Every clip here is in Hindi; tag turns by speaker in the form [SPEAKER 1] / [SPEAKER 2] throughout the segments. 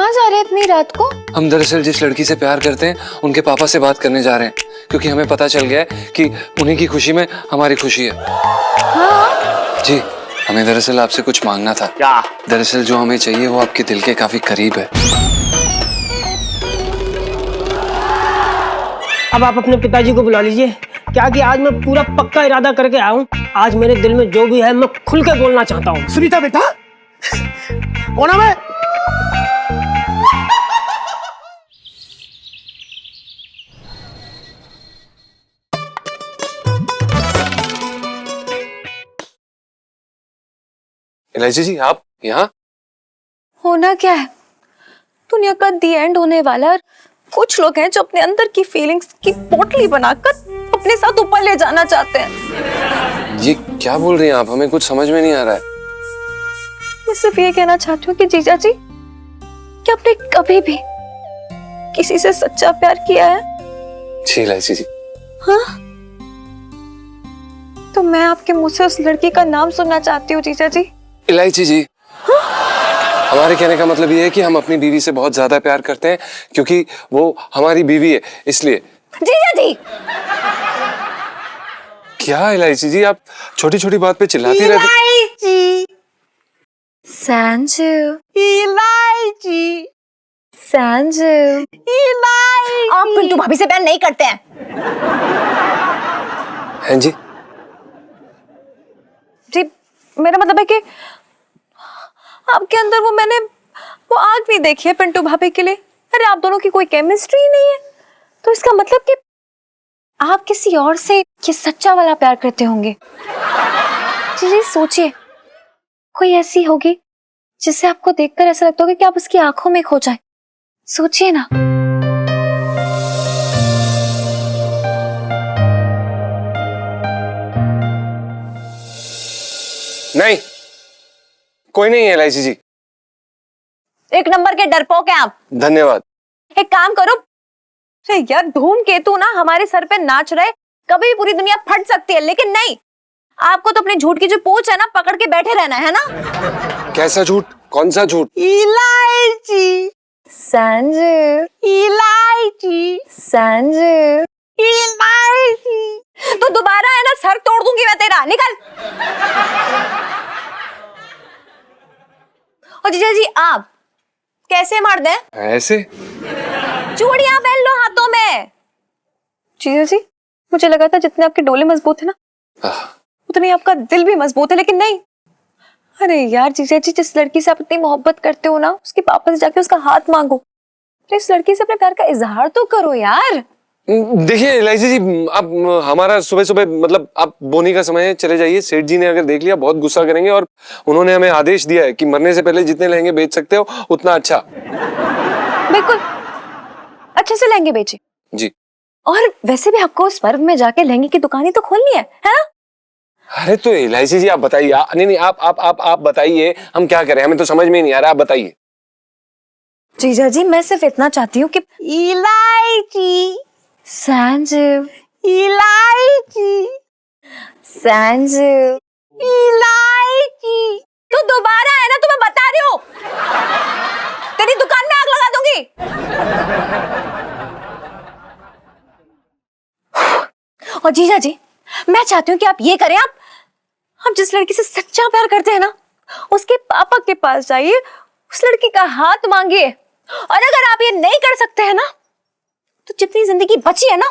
[SPEAKER 1] कहाँ जा रहे हैं इतनी रात को?
[SPEAKER 2] हम दरअसल जिस लड़की से प्यार करते हैं उनके पापा से बात करने जा रहे हैं, क्योंकि हमें पता चल गया है कि उन्हीं की खुशी में हमारी खुशी है।
[SPEAKER 1] हाँ?
[SPEAKER 2] जी, हमें दरअसल आपसे कुछ मांगना था।
[SPEAKER 3] क्या?
[SPEAKER 2] दरअसल जो हमें चाहिए वो आपके दिल के काफी करीब है।
[SPEAKER 3] अब आप अपने पिताजी को बुला लीजिए, क्या कि आज मैं पूरा पक्का इरादा करके आया हूँ। आज मेरे दिल में जो भी है मैं खुल के बोलना चाहता हूँ।
[SPEAKER 4] सुनीता बेटा, कौन है?
[SPEAKER 2] इलायची जी, आप यहाँ?
[SPEAKER 1] होना क्या है, दुनिया का दी एंड होने वाला है। कुछ लोग हैं जो अपने अंदर की फीलिंग्स की पोटली बनाकर अपने साथ ऊपर ले जाना चाहते हैं।
[SPEAKER 2] ये क्या बोल रही हैं आप? हमें कुछ समझ में नहीं आ रहा है।
[SPEAKER 1] मैं सिर्फ ये कहना चाहती हूँ कि जीजा जी, क्या आपने कभी भी किसी से सच्चा प्यार किया है?
[SPEAKER 2] जी इलायची जी।
[SPEAKER 1] हाँ, तो मैं आपके मुंह से उस लड़की का नाम सुनना चाहती हूँ जीजा जी।
[SPEAKER 2] इलायची जी, हमारे कहने का मतलब ये है कि हम अपनी बीवी से बहुत ज्यादा प्यार करते हैं, क्योंकि वो हमारी बीवी है, इसलिए।
[SPEAKER 1] जीजा जी!
[SPEAKER 2] क्या इलायची जी, आप छोटी छोटी बात पे चिल्लाती रहती।
[SPEAKER 1] इलायची, संजू, इलायची, संजू, इलायची। आप पिंटू भाभी से प्यार नहीं करते हैं?
[SPEAKER 2] हैं जी?
[SPEAKER 1] जी, मेरा मतलब है कि आपके अंदर वो आग नहीं देखी है पिंटू भाभी के लिए। अरे आप दोनों की कोई केमिस्ट्री ही नहीं है, तो इसका मतलब कि आप किसी और से ये सच्चा वाला प्यार करते होंगे। जी सोचिए, कोई ऐसी होगी जिसे आपको देखकर ऐसा लगता होगा कि आप उसकी आंखों में खो जाए। सोचिए ना।
[SPEAKER 2] नहीं, कोई नहीं है इलायची जी।
[SPEAKER 1] एक नंबर के डरपोक हैं आप।
[SPEAKER 2] धन्यवाद।
[SPEAKER 1] एक काम करो, अरे यार धूमकेतु ना हमारे सर पे नाच रहे, कभी भी पूरी दुनिया फट सकती है, लेकिन नहीं, आपको तो अपनी झूठ की जो पूंछ है ना पकड़ के बैठे रहना है ना।
[SPEAKER 2] कैसा झूठ? कौन सा झूठ?
[SPEAKER 1] इलायची, संजू, इलायची, संजू, इलायची। तो दोबारा है ना सर तोड़ दूंगी मैं तेरा, निकल। और जीजा जी आप कैसे मार दें?
[SPEAKER 2] ऐसे?
[SPEAKER 1] चूड़ियां पहन लो हाथों में। जीजा जी, मुझे लगा था जितने आपके डोले मजबूत है ना उतनी आपका दिल भी मजबूत है, लेकिन नहीं। अरे यार जीजा जी, जिस लड़की से आप इतनी मोहब्बत करते हो ना, उसके पापा से जाके उसका हाथ मांगो, तो इस लड़की से अपने प्यार का इजहार तो करो यार।
[SPEAKER 2] देखिए इलायची जी, आप हमारा सुबह सुबह मतलब आप बोनी का समय है, चले जाइए। सेठ जी ने अगर देख लिया बहुत गुस्सा करेंगे, और उन्होंने हमें आदेश दिया है कि मरने से पहले जितने लहंगे बेच सकते हो उतना अच्छा।
[SPEAKER 1] बिल्कुल, अच्छे से लहंगे बेचे
[SPEAKER 2] जी।
[SPEAKER 1] और वैसे भी आपको उस पर्व में जाके लहंगे की दुकान ही तो खोलनी है ना?
[SPEAKER 2] अरे तो इलायची जी आप बताइए। नहीं आप बताइए, हम क्या करें, हमें तो समझ में नहीं आ रहा, आप बताइए।
[SPEAKER 1] जीजा जी, मैं सिर्फ इतना चाहती हूँ कि इलायची, संजू, इलायची, संजू, इलायची। तू दोबारा है ना, तो मैं बता रही हूँ तेरी दुकान में आग लगा दूंगी। और जीजा जी, मैं चाहती हूँ कि आप ये करें, आप जिस लड़की से सच्चा प्यार करते हैं ना, उसके पापा के पास जाइए, उस लड़की का हाथ मांगिए। और अगर आप ये नहीं कर सकते हैं ना, तो जितनी जिंदगी बची है ना,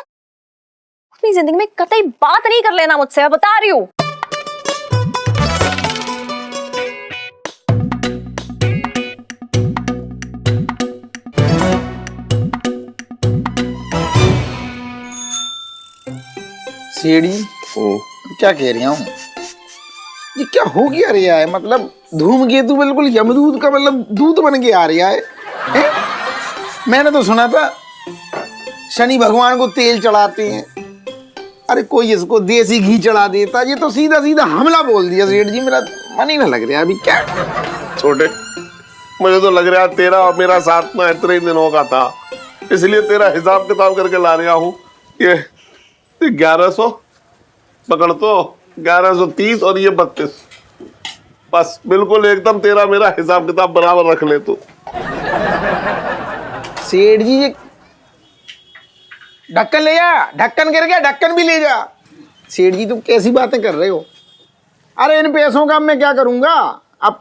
[SPEAKER 1] उतनी जिंदगी में कतई बात नहीं कर लेना मुझसे, मैं बता रही हूँ।
[SPEAKER 4] सीढ़ी क्या कह रही हूँ? ये क्या हो गया रहा है? मतलब धूमकेतु बिल्कुल यमदूत का मतलब दूत बन के आ रहा है, हैं? मैंने तो सुना था शनि भगवान को तेल चढ़ाते हैं, अरे कोई इसको देसी घी चढ़ा देता। ये तो सीधा सीधा हमला बोल दिया सेठ जी, मेरा मन ही ना लग रहा अभी। क्या
[SPEAKER 5] छोटे, मुझे तो लग रहा है तेरा और मेरा साथ ना इतने ही दिनों का था, इसलिए तेरा हिसाब किताब करके ला रहा हूँ। ये 1100 पकड़ तो, 1130 और ये 32, बस बिल्कुल एकदम तेरा मेरा हिसाब किताब बराबर रख ले तू।
[SPEAKER 4] सेठ जी ये ढक्कन ले जा, ढक्कन गिर गया, ढक्कन भी ले जा। सेठ जी तुम कैसी बातें कर रहे हो? अरे इन पैसों का अब मैं क्या करूंगा? अब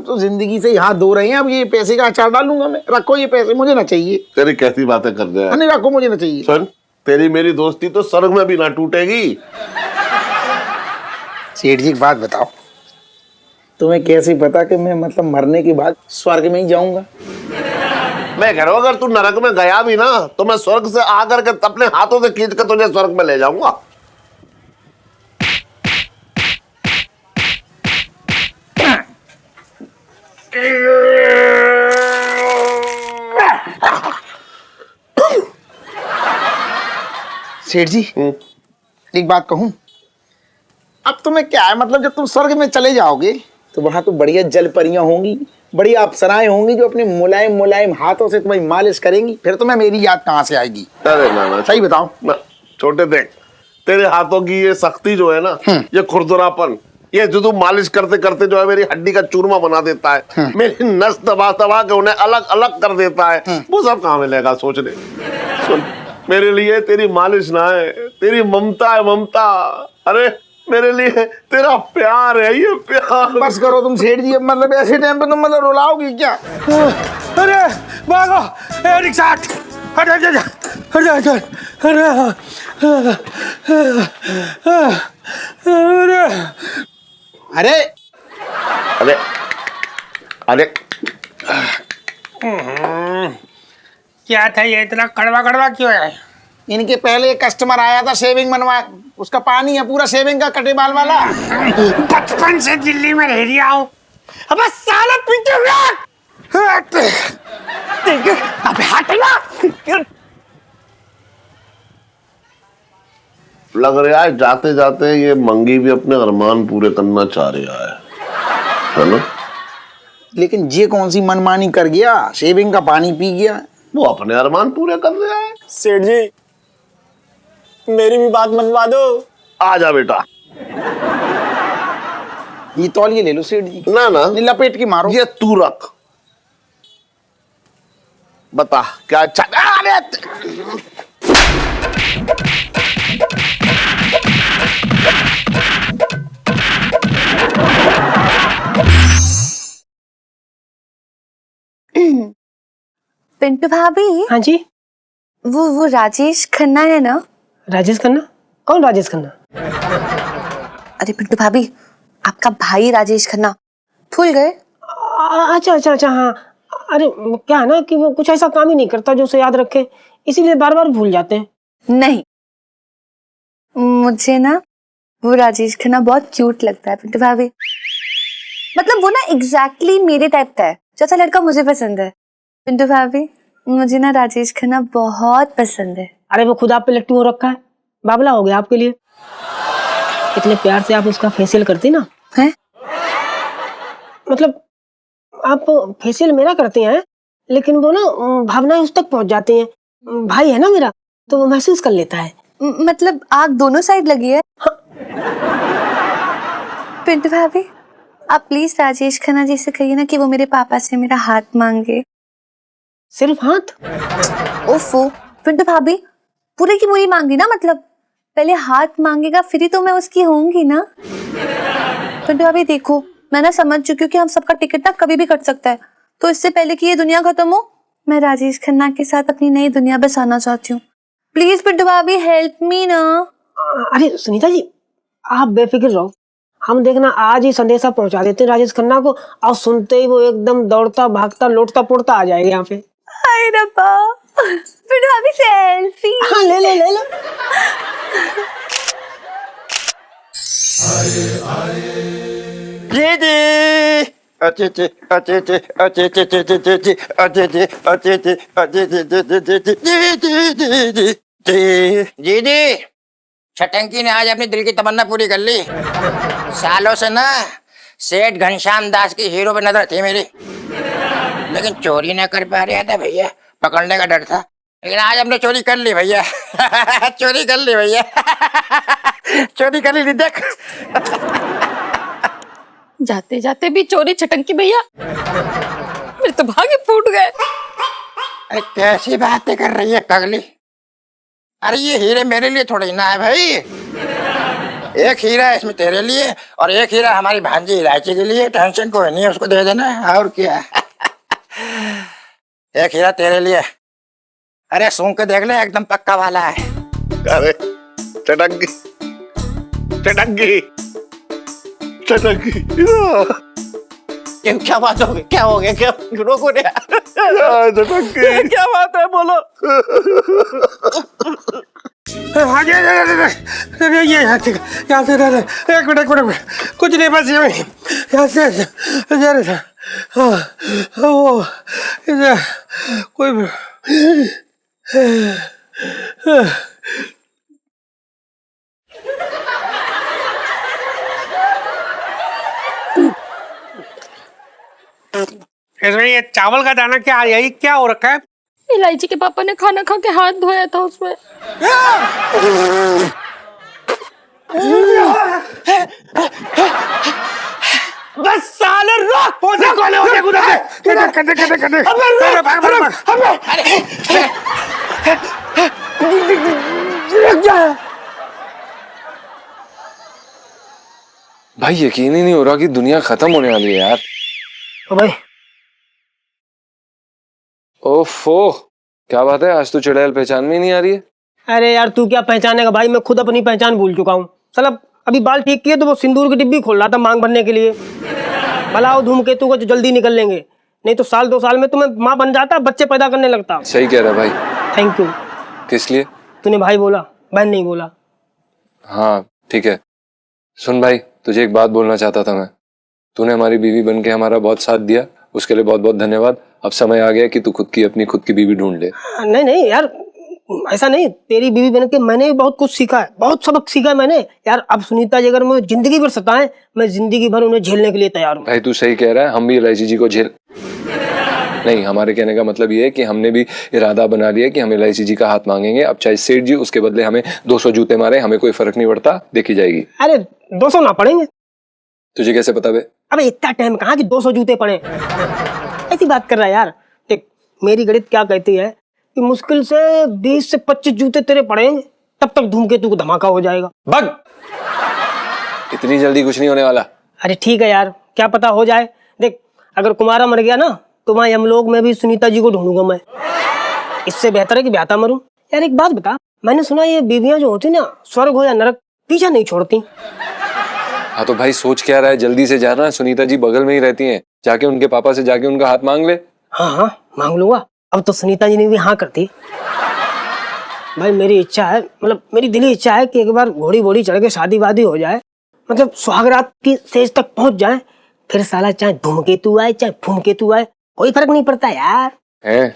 [SPEAKER 4] तो जिंदगी से ही हाथ धो रहे हैं। अब ये पैसे का अचार डालूंगा मैं। रखो ये पैसे, मुझे ना चाहिए।
[SPEAKER 5] तेरी कैसी बातें कर रहे हैं?
[SPEAKER 4] नहीं रखो, मुझे ना चाहिए।
[SPEAKER 5] सुन, तेरी मेरी दोस्ती तो स्वर्ग में भी ना टूटेगी।
[SPEAKER 4] सेठ जी एक बात बताओ, तुम्हें कैसे पता कि मैं मतलब मरने के बाद स्वर्ग में ही जाऊंगा?
[SPEAKER 5] मैं कह रहा हूं अगर तू नरक में गया भी ना तो मैं स्वर्ग से आकर के अपने हाथों से खींच कर तुझे स्वर्ग में ले जाऊंगा।
[SPEAKER 4] सेठ जी एक बात कहूं, अब तुम्हें क्या है मतलब जब तुम स्वर्ग में चले जाओगे तो वहां तो बढ़िया जल परियां होंगी, बढ़िया अप्सराएं होंगी जो अपने मुलायम मुलायम हाथों से तुम्हारी मालिश करेंगी। फिर तुम्हें मेरी याद कहां से आएगी?
[SPEAKER 5] अरे ना
[SPEAKER 4] सही बताओ
[SPEAKER 5] ना, छोटे देख, तेरे हाथों की ये सख्ती जो है ना, ये खुरदुरापन, ये जो तू मालिश करते करते जो है मेरी हड्डी का चूरमा बना देता है, मेरी नस दबा दबा के उन्हें अलग अलग कर देता है, वो सब कहाँ मिलेगा सोचने। सुन, मेरे लिए तेरी मालिश ना है, तेरी ममता है, ममता। अरे मेरे लिए तेरा प्यार है, ये प्यार।
[SPEAKER 4] बस करो तुम सेठ जी, अब मतलब ऐसे टाइम पे तुम मतलब रुलाओगी क्या?
[SPEAKER 3] अरे भागो, ए रिक्शा हट, हट हट हट हट हट हट, अरे
[SPEAKER 4] अरे
[SPEAKER 5] अरे अरे
[SPEAKER 3] क्या था ये, इतना कड़वा कड़वा क्यों है?
[SPEAKER 4] इनके पहले एक कस्टमर आया था शेविंग बनवा, उसका पानी है पूरा शेविंग का, कटे बाल वाला।
[SPEAKER 3] बचपन से दिल्ली में रह रहा हूँ। अब साला पीछे हट, अबे हट ना।
[SPEAKER 5] लग रहा है जाते जाते ये मंगी भी अपने अरमान पूरे करना चाह रहा है ना?
[SPEAKER 4] लेकिन ये कौन सी मनमानी कर गया, शेविंग का पानी पी गया।
[SPEAKER 5] वो अपने अरमान पूरे कर रहा है।
[SPEAKER 6] सेठ जी मेरी भी बात मनवा दो।
[SPEAKER 5] आ जा बेटा।
[SPEAKER 4] ये तौलिए ले लो सेठ जी।
[SPEAKER 5] ना ना,
[SPEAKER 4] नहीं, लपेट के मारो।
[SPEAKER 5] ये तू रख, बता क्या अच्छा। अरे
[SPEAKER 1] पिंटू भाभी,
[SPEAKER 3] हाँ जी,
[SPEAKER 1] वो राजेश खन्ना है ना?
[SPEAKER 3] राजेश खन्ना? कौन राजेश खन्ना?
[SPEAKER 1] अरे पिंटू भाभी, आपका भाई राजेश खन्ना, भूल गए?
[SPEAKER 3] अच्छा अच्छा अच्छा, हाँ। अरे क्या है ना कि वो कुछ ऐसा काम ही नहीं करता जो उसे याद रखे, इसीलिए बार बार भूल जाते हैं।
[SPEAKER 1] नहीं, मुझे ना वो राजेश खन्ना बहुत क्यूट लगता है पिंटू भाभी। मतलब वो ना एग्जैक्टली मेरे टाइप का है, जैसा लड़का मुझे पसंद है। पिंटू भाभी, मुझे ना राजेश खन्ना बहुत पसंद है।
[SPEAKER 3] अरे वो खुद आप पे लट्टू हो रखा है, बाबला हो गया आपके लिए। इतने प्यार से आप उसका फेशियल करती ना
[SPEAKER 1] है?
[SPEAKER 3] मतलब आप फेशियल मेरा करते हैं, लेकिन वो ना भावनाएं उस तक पहुंच जाती हैं। भाई है ना मेरा, तो वो महसूस कर लेता है।
[SPEAKER 1] मतलब आग दोनों साइड लगी है।
[SPEAKER 3] हाँ।
[SPEAKER 1] पिंटू भाभी, आप प्लीज राजेश खन्ना जी से कहिए ना कि वो मेरे पापा से मेरा हाथ मांगे।
[SPEAKER 3] सिर्फ हाथ?
[SPEAKER 1] ओफो पिंटू भाभी, पूरी की पूरी मांगी ना, मतलब पहले हाथ मांगेगा फिर ही तो मैं उसकी होंगी ना। पिंटू भाभी देखो, मैं ना समझ चुकी हूँ कि हम सबका टिकट ना कभी भी कट सकता है, तो इससे पहले कि ये दुनिया खत्म हो, मैं राजेश खन्ना के साथ अपनी नई दुनिया बसाना चाहती हूँ। प्लीज पिंटू भाभी हेल्प मी ना।
[SPEAKER 3] अरे सुनीता जी, आप बेफिक्र रहो, हम देखना आज ही संदेशा पहुंचा देते हैं राजेश खन्ना को, और सुनते ही वो एकदम दौड़ता भागता लौटता पुड़ता आ जाएगा यहाँ पे।
[SPEAKER 1] हाय रब्बा, पिंटू भाभी सेल्फी।
[SPEAKER 3] हाँ ले ले ले ले।
[SPEAKER 7] दीदी, छटंकी ने आज अपनी दिल की तमन्ना पूरी कर ली। सालों से ना सेठ घनश्याम दास की हीरो पे नजर थी मेरी, लेकिन चोरी ना कर पा रहा था भैया, पकड़ने का डर था। लेकिन आज हमने चोरी कर ली भैया। चोरी कर ली भैया। चोरी कर ली, देख।
[SPEAKER 8] जाते जाते भी चोरी छटंकी भैया, मेरे तो भागे फूट गए।
[SPEAKER 7] अरे कैसी बातें कर रही है पगली। अरे ये हीरे मेरे लिए थोड़ी ना है भाई। एक हीरा है इसमें तेरे लिए और एक हीरा हमारी भांजी इलायची के लिए। टेंशन कोई नहीं है, उसको दे देना है और क्या। एक हीरा तेरे लिए। अरे सूंघ के देख ले, एकदम पक्का वाला है।
[SPEAKER 5] अरे चटंगी चटंगी चटंगी
[SPEAKER 6] क्या बात हो गई? क्या हो गया? क्या रोको रे।
[SPEAKER 5] चटंगी
[SPEAKER 6] क्या बात है, बोलो।
[SPEAKER 3] यहाँ से एक मिनट कुछ नहीं, बस यहाँ से वो कोई
[SPEAKER 8] इसमें ये चावल का दाना क्या, यही क्या हो रखा है?
[SPEAKER 1] इलायची के पापा ने खाना खा के हाथ धोया था उसमें।
[SPEAKER 8] बस साले रोक, पहुंचे कोने हो जाए उधर से। कटे
[SPEAKER 2] भाई यकीन ही नहीं हो रहा कि दुनिया खत्म होने वाली है यार।
[SPEAKER 3] भाई
[SPEAKER 2] ओफो, क्या बात है, आज तो चुड़ैल पहचान में ही नहीं आ रही है।
[SPEAKER 3] अरे यार तू क्या पहचानेगा भाई, मैं खुद अपनी पहचान भूल चुका हूँ। साला अभी बाल ठीक किए तो वो सिंदूर की डिब्बी खोल रहा था मांग भरने के लिए। भला धूमकेतु को जो जल्दी निकल लेंगे, नहीं तो साल 2 साल में तुम्हें माँ बन जाता, बच्चे पैदा करने लगता।
[SPEAKER 2] सही कह रहा भाई।
[SPEAKER 3] Thank you.
[SPEAKER 2] किस लिए?
[SPEAKER 3] तूने भाई बोला, बहन नहीं बोला।
[SPEAKER 2] हाँ ठीक है। सुन भाई, तुझे एक बात बोलना चाहता था मैं। तूने हमारी बीवी बनके हमारा बहुत साथ दिया, उसके लिए बहुत बहुत धन्यवाद। अब समय आ गया कि तू खुद की बीवी ढूंढ ले।
[SPEAKER 3] नहीं नहीं यार, ऐसा नहीं। तेरी बीवी बन के मैंने भी बहुत कुछ सीखा है, बहुत सबक सीखा है मैंने यार। अब सुनीता जी अगर मुझे जिंदगी भर सताएं, मैं जिंदगी भर उन्हें झेलने के लिए तैयार हूँ।
[SPEAKER 2] भाई तू सही कह रहा है, हम भी इलायची जी को झेल नहीं, हमारे कहने का मतलब ये है कि हमने भी इरादा बना लिया कि हम इलायची जी का हाथ मांगेंगे। अब चाहे सेठ जी उसके बदले हमें 200 जूते मारे, हमें कोई फर्क नहीं पड़ता, देखी जाएगी।
[SPEAKER 3] अरे 200 ना पड़ेंगे।
[SPEAKER 2] तुझे कैसे पता बे?
[SPEAKER 3] अबे इतना टाइम कहाँ कि 200 जूते पड़े, ऐसी बात कर रहा है यार। देख मेरी गणित क्या कहती है कि मुश्किल से 20 से 25 जूते तेरे पड़ेंगे, तब तक धूमकेतु को धमाका हो जाएगा।
[SPEAKER 2] भग, इतनी जल्दी कुछ नहीं होने वाला।
[SPEAKER 3] अरे ठीक है यार, क्या पता हो जाए। देख अगर कुमारा मर गया ना तो वहाँ यमलोक में भी सुनीता जी को ढूंढूंगा मैं। इससे बेहतर है कि ब्याता मरूं। यार एक बात बता, मैंने सुना ये बीवियां जो होती ना, स्वर्ग हो या नरक, पीछा नहीं छोड़ती।
[SPEAKER 2] हाँ तो भाई सोच क्या रहा है, जल्दी से जाना। सुनीता जी बगल में ही रहती हैं, जाके उनके पापा से जाके उनका हाथ मांग ले।
[SPEAKER 3] हाँ हाँ मांग लूंगा। अब तो सुनीता जी ने भी हाँ कर दी। भाई मेरी इच्छा है, मतलब मेरी दिली इच्छा है कि एक बार घोड़ी वोड़ी चढ़ के शादी वादी हो जाए, मतलब सुहागरात की स्टेज तक पहुंच जाए। फिर साला चाहे धूमकेतु आए चाहे फूमकेतु आए, कोई फर्क नहीं पड़ता यार।
[SPEAKER 2] हैं?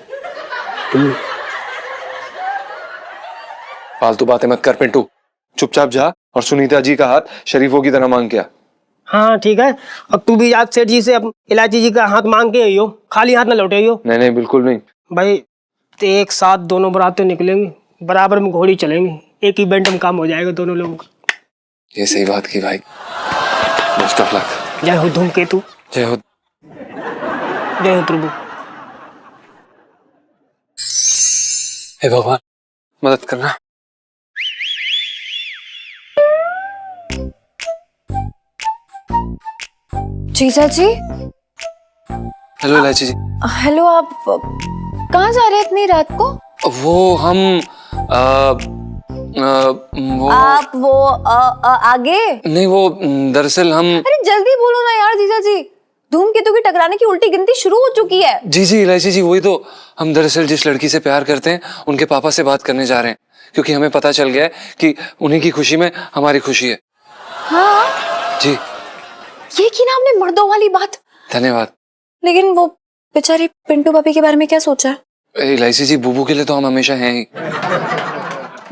[SPEAKER 2] फालतू बातें मत कर पिंटू, चुपचाप जा और सुनीता जी का हाथ शरीफों की तरह मांग के आ।
[SPEAKER 3] हाँ ठीक है। अब तू भी आज सेठ जी से इलायची जी का हाथ मांग के आइयो, खाली हाथ ना लौटे आइयो।
[SPEAKER 2] नहीं नहीं बिल्कुल नहीं।
[SPEAKER 3] भाई तो एक साथ दोनों बरातें निकलेंगी, बराबर में घोड़ी चलेंगी, एक इवेंट में काम हो जाएगा दोनों लोगों का।
[SPEAKER 2] ये सही बात की भाई। Best of luck.
[SPEAKER 3] जय हो धूमकेतु।
[SPEAKER 2] जय हो।
[SPEAKER 3] जय हो प्रभु।
[SPEAKER 2] हे भगवान मदद करना।
[SPEAKER 1] जीजा जी।
[SPEAKER 2] हेलो इलायची जी।
[SPEAKER 1] हेलो, आप कहाँ जा रहे हैं इतनी रात को?
[SPEAKER 2] वो हम वो
[SPEAKER 1] आप वो आगे।
[SPEAKER 2] नहीं, वो दरअसल हम।
[SPEAKER 1] अरे जल्दी बोलो ना यार जीजा जी, धूमकेतु की टकराने की उल्टी गिनती शुरू हो चुकी है।
[SPEAKER 2] जी जी इलायची जी, वही तो। हम दरअसल जिस लड़की से प्यार करते हैं उनके पापा से बात करने जा रहे हैं, क्योंकि हमें पता चल गया है कि उन्हीं की खुशी में हमारी खुशी है।
[SPEAKER 1] हाँ
[SPEAKER 2] जी।
[SPEAKER 1] ये की ना हमने मर्दों वाली बात।
[SPEAKER 2] धन्यवाद।
[SPEAKER 1] लेकिन वो बेचारी पिंटू भाभी के बारे में क्या सोचा है?
[SPEAKER 2] इलायची जी, बुबू के लिए तो हम हमेशा हैं ही।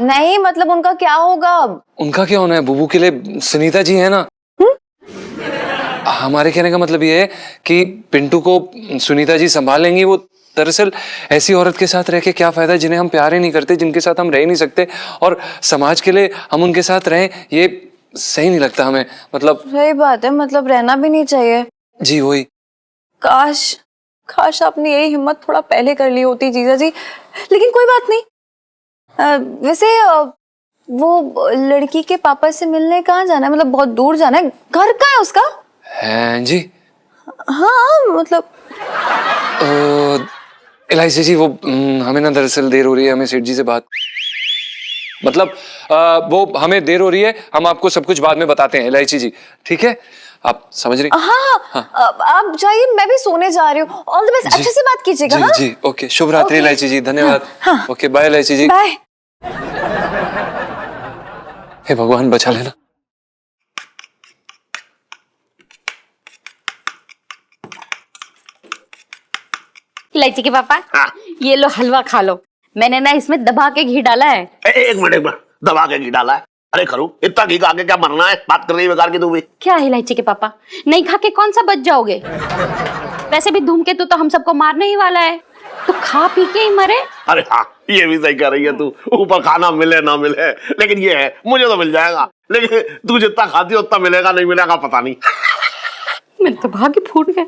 [SPEAKER 1] नहीं मतलब उनका क्या होगा अब?
[SPEAKER 2] उनका क्या होना है, बुबू के लिए सुनीता जी है ना। हमारे कहने का मतलब ये है कि पिंटू को सुनीता जी संभाल लेंगी। वो दरअसल ऐसी औरत के साथ रह के क्या फायदा जिन्हें हम प्यार ही नहीं करते, जिनके साथ हम रह ही नहीं सकते, और समाज के लिए हम उनके साथ रहें, ये सही नहीं लगता हमें। मतलब
[SPEAKER 1] सही बात है, मतलब रहना भी नहीं चाहिए।
[SPEAKER 2] जी वही।
[SPEAKER 1] काश काश आपने यही हिम्मत थोड़ा पहले कर ली होती जीजा जी, लेकिन कोई बात नहीं। वैसे वो लड़की के पापा से मिलने कहाँ जाना है, मतलब बहुत दूर जाना है? घर कहाँ है उसका?
[SPEAKER 2] हैं जी?
[SPEAKER 1] हाँ मतलब
[SPEAKER 2] एलाइसी जी, वो हमें ना दरअसल देर हो रही है, हमें सेठ जी से बात, मतलब वो हमें देर हो रही है, हम आपको सब कुछ बाद में बताते हैं एलाइसी जी, ठीक है? आप समझ रही?
[SPEAKER 1] हाँ। आप जाइए, मैं भी सोने जा रही हूँ। ऑल द बेस्ट, अच्छे से बात कीजिएगा।
[SPEAKER 2] जी
[SPEAKER 1] हाँ?
[SPEAKER 2] जी, ओके, शुभ रात्रि एलाइसी जी, धन्यवाद।
[SPEAKER 1] हाँ।
[SPEAKER 2] ओके, बाय एलाइसी जी।
[SPEAKER 1] बाय।
[SPEAKER 2] हे भगवान, बचा लेना।
[SPEAKER 9] इलायची के पापा, ये लो हलवा खा लो। मैंने ना इसमें दबा के घी डाला है।
[SPEAKER 5] एक मिनट, दबा के घी डाला है? अरे खरू, इतना घी खा के क्या मरना है? बात कर रही है बेकार की तू भी।
[SPEAKER 9] क्या है इलायची के पापा, नहीं खा के कौन सा बच जाओगे? वैसे भी धूमकेतु तो हम सबको मारने ही वाला है, तो खा पी के ही मरे।
[SPEAKER 5] अरे हाँ, ये भी सही कह रही है तू। ऊपर खाना मिले ना मिले, लेकिन ये है मुझे तो मिल जाएगा, लेकिन तू जितना खाती है उतना मिलेगा नहीं मिलेगा पता नहीं।
[SPEAKER 9] मेरे तो भाग्य फूट गए।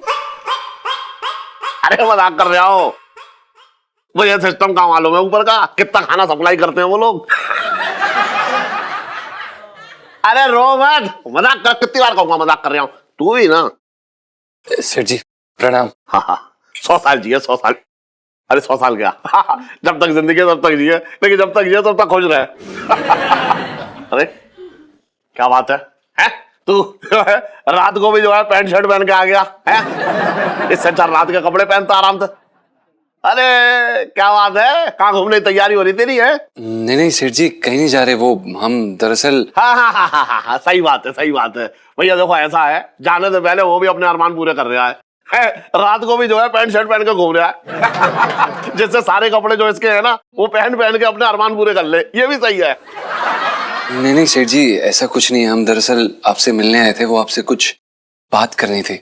[SPEAKER 5] अरे मजाक कर रहा हो, मुझे सिस्टम का मालूम है ऊपर का, कितना खाना सप्लाई करते हैं वो लोग। अरे रो मत, मजाक कर, कितनी बार कहूंगा मजाक कर रहा हूँ, तू भी ना।
[SPEAKER 2] सेठ जी प्रणाम।
[SPEAKER 5] हाँ हाँ, 100 साल जिए, 100 साल। अरे 100 साल क्या, जब तक जिंदगी है तब तक जिए, लेकिन जब तक जिए तब तक खुश रहे। अरे क्या बात है? तू रात को भी जो है पैंट शर्ट पहन के आ गया है? इससे अच्छा रात के कपड़े पहनता आराम से। अरे क्या बात है, कहाँ घूमने की तैयारी हो रही तेरी है?
[SPEAKER 2] नहीं नहीं सेठ जी, कहीं नहीं जा रहे, वो हम दरअसल।
[SPEAKER 5] हाँ, सही बात है, सही बात है भैया। देखो ऐसा है, जाने से पहले वो भी अपने अरमान पूरे कर रहा है, रात को भी जो है पैंट शर्ट पहन के घूम रहा है। जिससे सारे कपड़े जो इसके हैं ना, वो पहन के अपने अरमान पूरे कर ले, ये भी सही है।
[SPEAKER 2] नहीं नहीं सेठ जी, ऐसा कुछ नहीं है, हम दरअसल आपसे मिलने आए थे, वो आपसे कुछ बात करनी थी।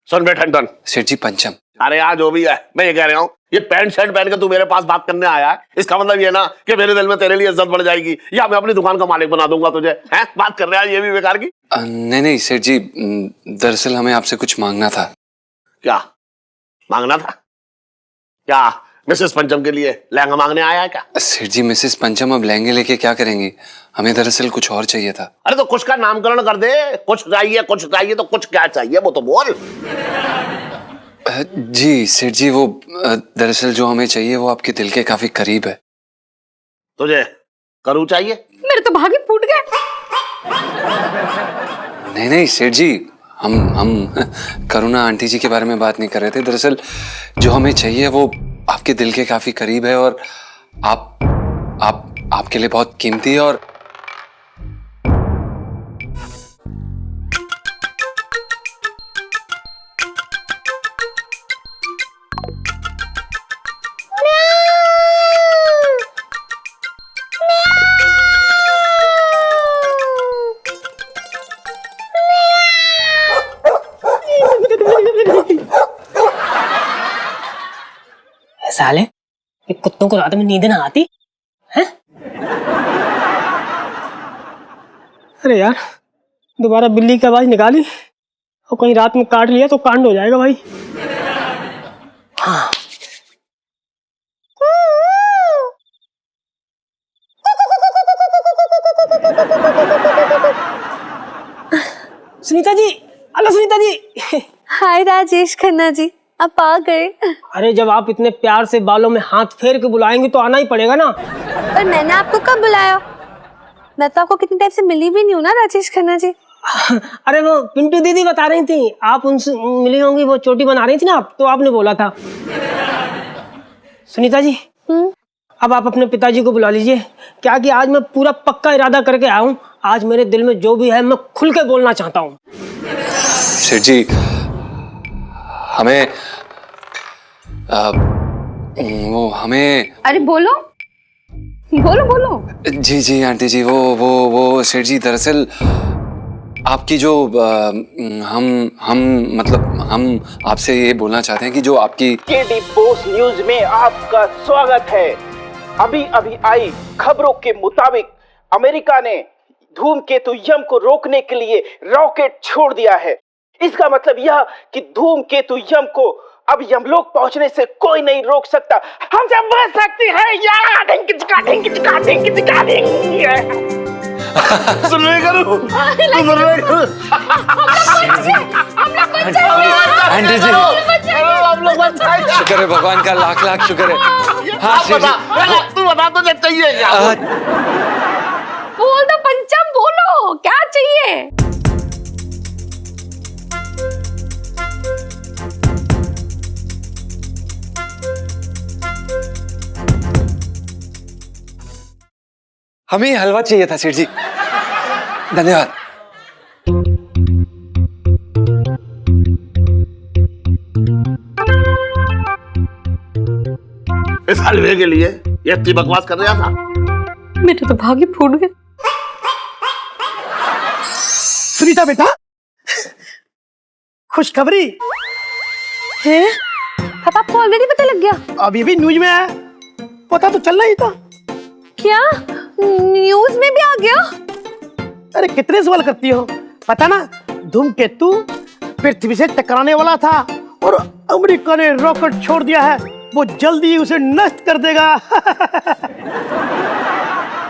[SPEAKER 5] सुन बे ठन,
[SPEAKER 2] सेठ जी पंचम।
[SPEAKER 5] अरे आज जो भी है, मैं ये कह रहा हूँ, ये पैंट शर्ट पहन के तू मेरे पास बात करने आया है, इसका मतलब ये ना कि मेरे दिल में तेरे लिए इज्जत बढ़ जाएगी, या मैं अपनी दुकान का मालिक बना दूंगा तुझे, हैं? बात कर रहा है ये भी बेकार की।
[SPEAKER 2] नहीं नहीं सेठ जी, दरअसल हमें आपसे कुछ मांगना था।
[SPEAKER 5] क्या मांगना था? क्या मिसेस पंचम के लिए लहंगा मांगने आया है क्या?
[SPEAKER 2] सेठ जी, मिसेस पंचम अब लहंगे लेके क्या करेंगी, हमें दरअसल कुछ और चाहिए था।
[SPEAKER 5] अरे तो कुछ का नामकरण कर दे, कुछ चाहिए तो कुछ क्या चाहिए वो तो बोल।
[SPEAKER 2] जी सेठ जी, वो दरअसल जो हमें चाहिए वो आपके दिल के काफी करीब है।
[SPEAKER 5] तुझे करू चाहिए?
[SPEAKER 9] मेरे तो भाग्य फूट गए।
[SPEAKER 2] नहीं नहीं सेठ जी, हम करुणा आंटी जी के बारे में बात नहीं कर रहे थे, दरअसल जो हमें चाहिए वो आपके दिल के काफी करीब है, और आपके लिए बहुत कीमती है। और
[SPEAKER 3] साले, ये कुत्तों को रात में नींद ना आती है? अरे यार, दोबारा बिल्ली की आवाज निकाली और कहीं रात में काट लिया तो कांड हो जाएगा भाई। हाँ। सुनीता जी, हेलो सुनीता जी।
[SPEAKER 1] हाय राजेश खन्ना जी, आप आ गए।
[SPEAKER 3] अरे जब आप इतने प्यार से बालों में हाथ फेर के बुलाएंगे तो आना ही पड़ेगा ना।
[SPEAKER 1] पर मैंने आपको कब बुलाया? मैं तो आपको कितने टाइम से मिली भी नहीं हूँ ना राजेश खन्ना जी।
[SPEAKER 3] अरे वो पिंटू दीदी बता रही थी, आप उनसे मिली होंगी, वो चोटी बना रही थी ना आप, तो आपने बोला था। सुनीता जी, अब आप अपने पिताजी को बुला लीजिए, क्या कि आज मैं पूरा पक्का इरादा करके आया हूँ, आज मेरे दिल में जो भी है मैं खुल के बोलना चाहता हूँ।
[SPEAKER 2] सेठ जी, हमें वो हमें।
[SPEAKER 9] अरे बोलो बोलो बोलो।
[SPEAKER 2] जी जी आंटी जी, वो सेठ जी, दरअसल आपकी जो हम आपसे ये बोलना चाहते हैं कि जो आपकी
[SPEAKER 8] केडी पोस्ट न्यूज में आपका स्वागत है। अभी अभी आई खबरों के मुताबिक अमेरिका ने धूमकेतु यम को रोकने के लिए रॉकेट छोड़ दिया है। इसका मतलब यह कि धूमकेतु यम को अब यमलोक पहुंचने से कोई नहीं रोक सकता। हम सब बच सकते हैं यार। ढिंक चिका ढिंक चिका ढिंक चिका ढिंक।
[SPEAKER 5] सुन रहे करो, सुन रहे करो।
[SPEAKER 2] आंटी जी
[SPEAKER 5] हम लोग बच गए।
[SPEAKER 2] शुक्र है भगवान का, लाख लाख शुक्र है। हाँ
[SPEAKER 5] आप बता, तू बता तुझे चाहिए क्या?
[SPEAKER 9] बोल दो पंचम, बोलो क्या चाहिए।
[SPEAKER 2] हमें हलवा चाहिए था सेठ जी। धन्यवाद।
[SPEAKER 5] इस हलवे के लिए ये इतनी बकवास कर रहा था?
[SPEAKER 1] मेरे तो भाग्य फूट गए।
[SPEAKER 3] सुनीता बेटा, खुशखबरी
[SPEAKER 1] हैं? पापा आपको ऑलरेडी पता लग गया?
[SPEAKER 3] अभी भी न्यूज में आया, पता तो चल रहा ही था।
[SPEAKER 1] क्या न्यूज में भी आ गया?
[SPEAKER 3] अरे कितने सवाल करती हो, पता ना धूमकेतु पृथ्वी से टकराने वाला था और अमेरिका ने रॉकेट छोड़ दिया है, वो जल्दी उसे नष्ट कर देगा।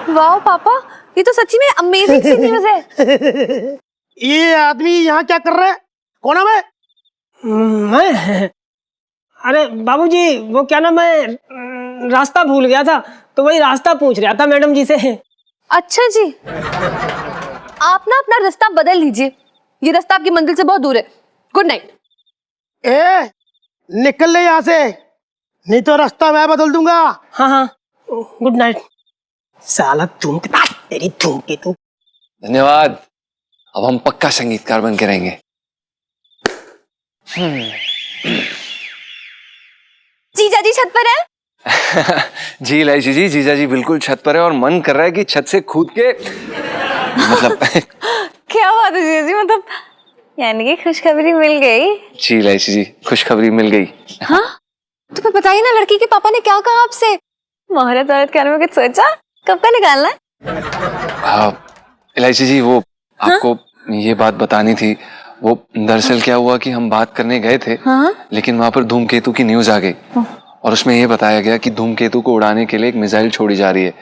[SPEAKER 1] वाह पापा, ये तो सच्ची में अमेजिंग सी न्यूज है।
[SPEAKER 3] ये आदमी यहाँ क्या कर रहा है? कौन है? मैं अरे बाबूजी, वो क्या नाम है, रास्ता भूल गया था तो वही रास्ता पूछ रहा था मैडम जी से।
[SPEAKER 1] अच्छा जी, आप ना अपना रास्ता बदल लीजिए, ये रास्ता आपकी मंजिल से बहुत दूर है। Good night.
[SPEAKER 3] ए, निकल ले यहाँ से, नहीं तो रास्ता मैं बदल दूंगा। हाँ हाँ, गुड नाइट। साला तेरी धूमकेतु।
[SPEAKER 2] धन्यवाद। अब हम पक्का संगीतकार बन के रहेंगे।
[SPEAKER 1] जीजा जी छत पर है?
[SPEAKER 2] जी इलायची जी, जीजा जी बिल्कुल छत पर है और मन कर रहा है कि छत से कूद के मतलब
[SPEAKER 1] क्या बात है जीजा जी, मतलब यानी कि खुशखबरी मिल गई।
[SPEAKER 2] जी इलायची जी, खुशखबरी मिल गई।
[SPEAKER 1] हाँ, तो बताइए ना, लड़की के पापा ने क्या कहा आपसे? मुहूर्त औरत के बारे में कुछ सोचा? कब का निकालना है?
[SPEAKER 2] इलायची जी, वो आपको ये बात बतानी थी। वो दरअसल क्या हुआ कि हम बात करने गए थे, लेकिन वहां पर धूमकेतु की न्यूज आ गई और उसमें ये बताया गया कि धूमकेतु को उड़ाने के लिए एक मिसाइल छोड़ी जा रही है।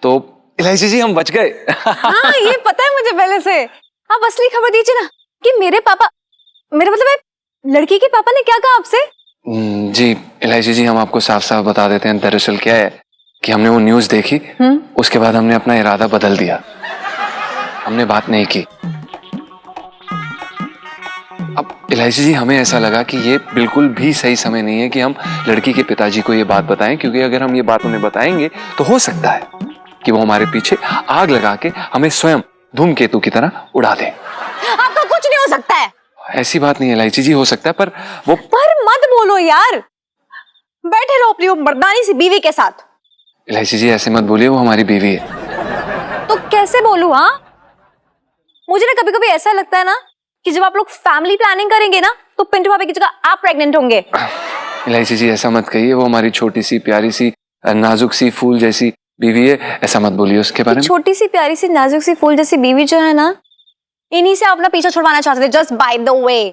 [SPEAKER 2] तो इलायची जी हम बच गए।
[SPEAKER 1] हाँ, ये पता है मुझे पहले से। आप असली खबर दीजिए ना कि मेरे पापा, मेरे मतलब है लड़की के पापा ने क्या कहा आपसे?
[SPEAKER 2] जी इलायची जी, हम आपको साफ साफ बता देते हैं। दरअसल क्या है कि हमने वो न्यूज देखी, उसके बाद हमने अपना इरादा बदल दिया, हमने बात नहीं की। अब इलायची जी, हमें ऐसा लगा कि ये बिल्कुल भी सही समय नहीं है कि हम लड़की के पिताजी को ये बात बताएं, क्योंकि अगर हम ये बात उन्हें बताएंगे तो हो सकता है कि वो हमारे पीछे आग लगा के हमें स्वयं धूमकेतु की तरह उड़ा दें।
[SPEAKER 1] आपका कुछ नहीं हो सकता है।
[SPEAKER 2] ऐसी बात नहीं है इलायची जी, हो सकता है, पर वो
[SPEAKER 1] पर मत बोलो यार, बैठे रहो अपनी वो मर्दानी सी बीवी के साथ।
[SPEAKER 2] इलायची जी ऐसे मत बोलिए, वो हमारी बीवी है।
[SPEAKER 1] तो कैसे बोलूं? हाँ, मुझे ना कभी कभी ऐसा लगता है ना कि जब आप लोग फैमिली प्लानिंग करेंगे ना तो पिंटू भाभी की जगह आप प्रेग्नेंट होंगे।
[SPEAKER 2] इलायची जी ऐसा मत कहिए, वो हमारी छोटी सी प्यारी सी नाजुक सी फूल जैसी बीवी है, ऐसा मत बोलिए उसके बारे में।
[SPEAKER 1] छोटी सी प्यारी सी नाजुक सी फूल जैसी बीवी जो है ना, इन्हीं से अपना पीछा छुड़वाना चाहते थे, जस्ट बाय द वे।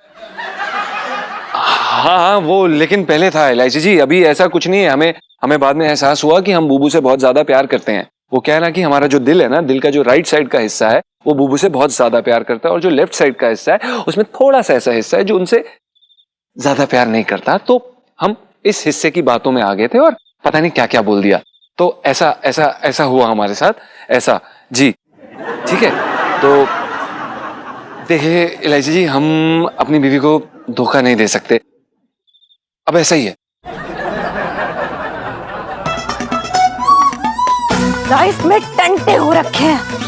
[SPEAKER 2] हाँ, वो लेकिन पहले था इलायची जी, अभी ऐसा कुछ नहीं है। हमें बाद में एहसास हुआ कि हम बूबू से बहुत ज्यादा प्यार करते हैं। वो क्या है ना कि हमारा जो दिल है ना, दिल का जो राइट साइड का हिस्सा है वो बूबू से बहुत ज्यादा प्यार करता है, और जो लेफ्ट साइड का हिस्सा है उसमें थोड़ा सा ऐसा हिस्सा है जो उनसे ज्यादा प्यार नहीं करता। तो हम इस हिस्से की बातों में आ गए थे और पता नहीं क्या क्या बोल दिया, तो ऐसा हुआ हमारे साथ, ऐसा जी। ठीक है, तो देखिए इलायची जी, हम अपनी बीवी को धोखा नहीं दे सकते, अब ऐसा ही है।
[SPEAKER 1] लाइफ में टंटे हो रखे हैं।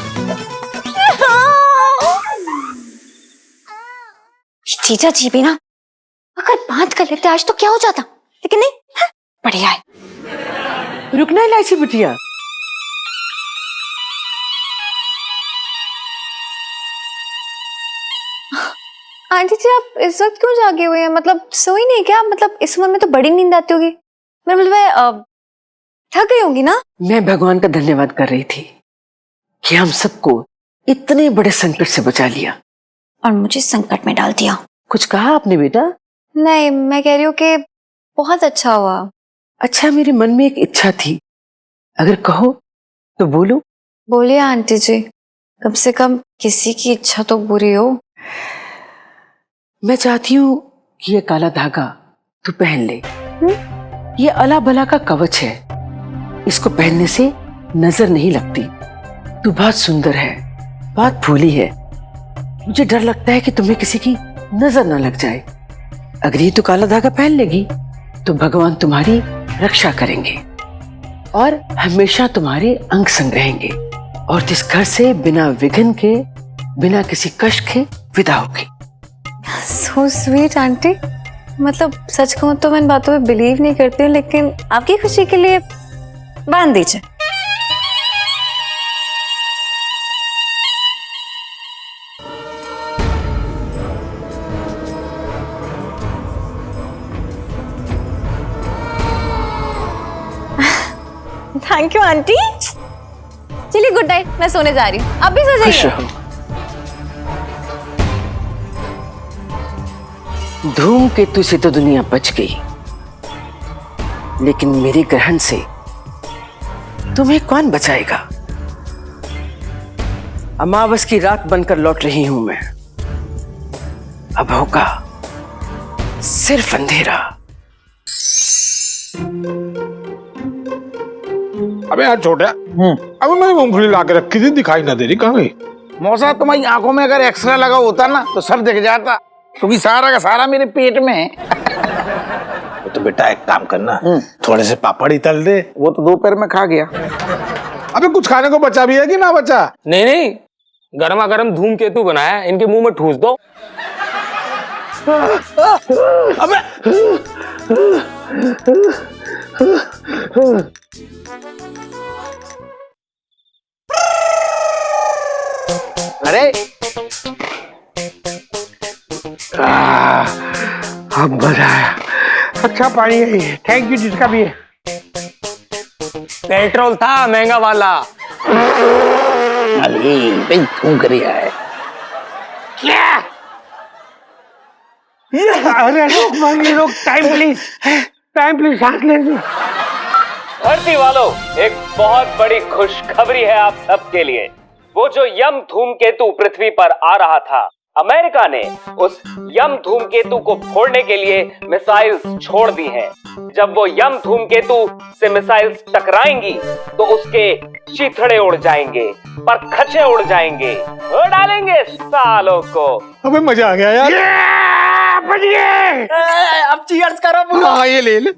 [SPEAKER 1] जीजा जी भी ना अगर बात कर लेते आज तो क्या हो जाता, लेकिन नहीं, बढ़िया है।
[SPEAKER 3] रुकना इलायची बिटिया,
[SPEAKER 1] आंटी जी आप इस वक्त क्यों जागे हुए हैं? मतलब सोई नहीं क्या? मतलब इस उम्र में तो बड़ी नींद आती होगी। मैं मतलब थक गई होंगी ना?
[SPEAKER 10] मैं भगवान का धन्यवाद कर रही थी कि हम सबको इतने बड़े संकट से बचा लिया
[SPEAKER 1] और मुझे संकट में डाल दिया।
[SPEAKER 10] कुछ कहा आपने बेटा?
[SPEAKER 1] नहीं, मैं कह रही हूँ कि बहुत अच्छा हुआ।
[SPEAKER 10] अच्छा, मेरे मन में एक इच्छा थी, अगर कहो तो बोलो।
[SPEAKER 1] बोलिए आंटी जी, कम से कम किसी की इच्छा तो पूरी हो।
[SPEAKER 10] मैं चाहती हूँ कि ये काला धागा तू पहन ले। ये अला बला का कवच है, इसको पहनने से नजर नहीं लगती। तू बहुत सुंदर है, बहुत भोली है। मुझे डर लगता है कि तुम्हें किसी की नजर ना लग जाए। अगर ये तू काला धागा पहन लेगी तो भगवान तुम्हारी रक्षा करेंगे और हमेशा तुम्हारे अंग संग रहेंगे, और जिस घर से बिना विघ्न के, बिना किसी कष्ट के विदा होगी।
[SPEAKER 1] So sweet aunty. मतलब सच कहूँ तो मैं इन बातों में बिलीव नहीं करती हूँ, लेकिन आपकी खुशी के लिए बांध दीजिए। Thank you aunty. चलिए गुड नाइट, मैं सोने जा रही हूँ, आप भी सो
[SPEAKER 10] खुश
[SPEAKER 1] जाइए।
[SPEAKER 10] रहो। धूमकेतु से तो दुनिया बच गई, लेकिन मेरे ग्रहण से तुम्हें कौन बचाएगा? अमावस की रात बनकर लौट रही हूं मैं। अब होगा सिर्फ अंधेरा।
[SPEAKER 11] अबे यार छोटा, अबे मैंने मूंगफली ला के रखी थी, दिखाई ना दे रही, कहाँ गई?
[SPEAKER 4] मौसा, तुम्हारी आंखों में अगर एक्स्ट्रा लगा होता ना तो सब दिख जाता, क्योंकि सारा का सारा मेरे पेट में है।
[SPEAKER 11] तो बेटा एक काम करना, थोड़े से पापड़ ही तल दे।
[SPEAKER 4] वो तो दोपहर में खा गया।
[SPEAKER 11] अबे कुछ खाने को बचा भी है कि ना बचा?
[SPEAKER 2] नहीं नहीं, गर्मा गर्म धूमकेतु बनाया है, इनके मुंह में ठूस दो।
[SPEAKER 11] अबे
[SPEAKER 4] अरे
[SPEAKER 11] अब मजा आया। अच्छा पानी है ये, थैंक यू जिसका भी है।
[SPEAKER 2] पेट्रोल था महंगा वाला।
[SPEAKER 4] अरे भाई क्यों कर रहा है?
[SPEAKER 11] क्या? अरे लोग मांगे, लोग टाइम प्लीज सांस ले लो।
[SPEAKER 12] धरती वालों, एक बहुत बड़ी खुशखबरी है आप सबके लिए। वो जो यम धूमकेतु पृथ्वी पर आ रहा था, अमेरिका ने उस यम धूमकेतु को फोड़ने के लिए मिसाइल्स छोड़ दी हैं। जब वो यम धूमकेतु से मिसाइल्स टकराएंगी तो उसके चीथड़े उड़ जाएंगे, पर खचे उड़ जाएंगे, उड़ डालेंगे सालों को।
[SPEAKER 11] अबे मजा आ गया यार। बच गए।
[SPEAKER 7] अब चीयर्स करो।
[SPEAKER 11] हाँ ये ले ले।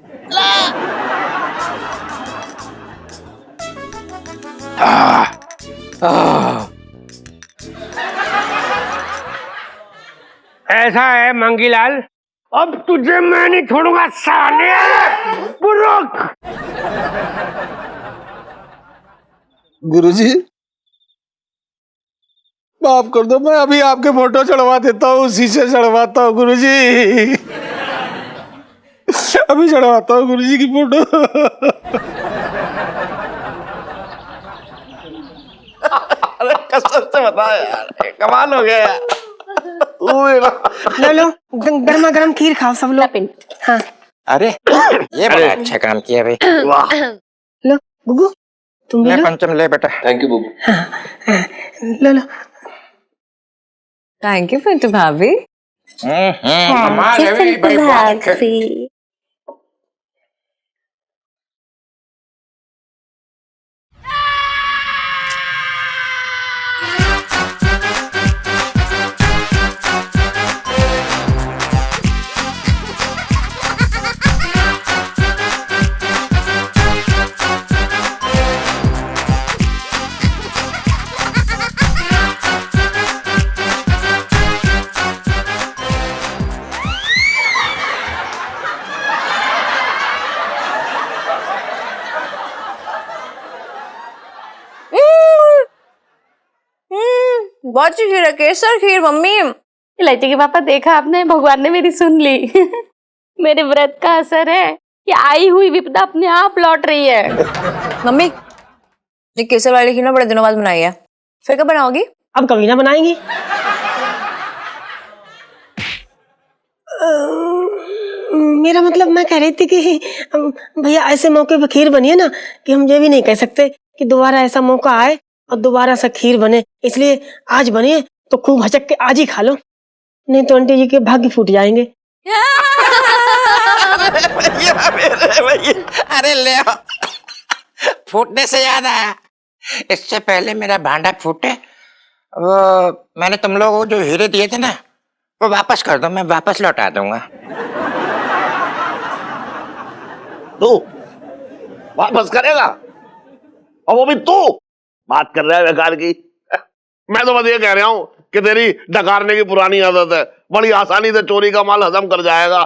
[SPEAKER 11] ऐसा है मंगीलाल, अब तुझे मैं नहीं छोड़ूंगा साले। बुर्रुक। गुरुजी माफ कर दो, मैं अभी आपके फोटो चढ़वा देता हूँ, उसी से चढ़वाता हूँ गुरुजी। अभी चढ़वाता हूँ गुरुजी की फोटो।
[SPEAKER 4] कसम से बता यार, कमाल हो गया यार।
[SPEAKER 3] लो लो, गर्मा गर्म खीर खाओ सब लोग। हाँ
[SPEAKER 7] अरे ये बड़ा अच्छा काम किया भाई।
[SPEAKER 3] लो गुगु, तुम भी
[SPEAKER 7] ले
[SPEAKER 3] लो।
[SPEAKER 7] पंचम ले बेटा।
[SPEAKER 2] Thank you Bubu.
[SPEAKER 3] लो लो।
[SPEAKER 1] थैंक यू पिंटू भाभी।
[SPEAKER 7] कमाल है भाई, बहुत अच्छा।
[SPEAKER 1] बहुत अच्छी खीर है, केसर खीर मम्मी।
[SPEAKER 9] इलायची के पापा, देखा आपने, भगवान ने मेरी सुन ली। मेरे व्रत का असर है कि आई हुई विपदा अपने आप लौट रही है।
[SPEAKER 1] मम्मी ये केसर वाली खीर ना बड़े दिनों बाद बनाई है, फिर कब बनाओगी?
[SPEAKER 3] अब कभी ना बनाएंगी। मेरा मतलब मैं कह रही थी कि भैया ऐसे मौके पे खीर बनिए ना कि हम ये भी नहीं कह सकते कि दोबारा ऐसा मौका आए और दोबारा सा खीर बने, इसलिए आज बनिए तो खूब हचक के आज ही खा लो, नहीं तो आंटी जी के भाग्य फूट जाएंगे।
[SPEAKER 7] अरे ले आओ। फूटने से याद आया, इससे पहले मेरा भांडा फूटे वो मैंने तुम लोगों को जो हीरे दिए थे ना वो वापस कर दो, मैं वापस लौटा दूंगा।
[SPEAKER 5] तू वापस करेगा और वो भी तू बात कर रहा है बेकार की। मैं तो बस ये कह रहा हूं कि तेरी डकारने की पुरानी आदत है, बड़ी आसानी से चोरी का माल हजम कर जाएगा।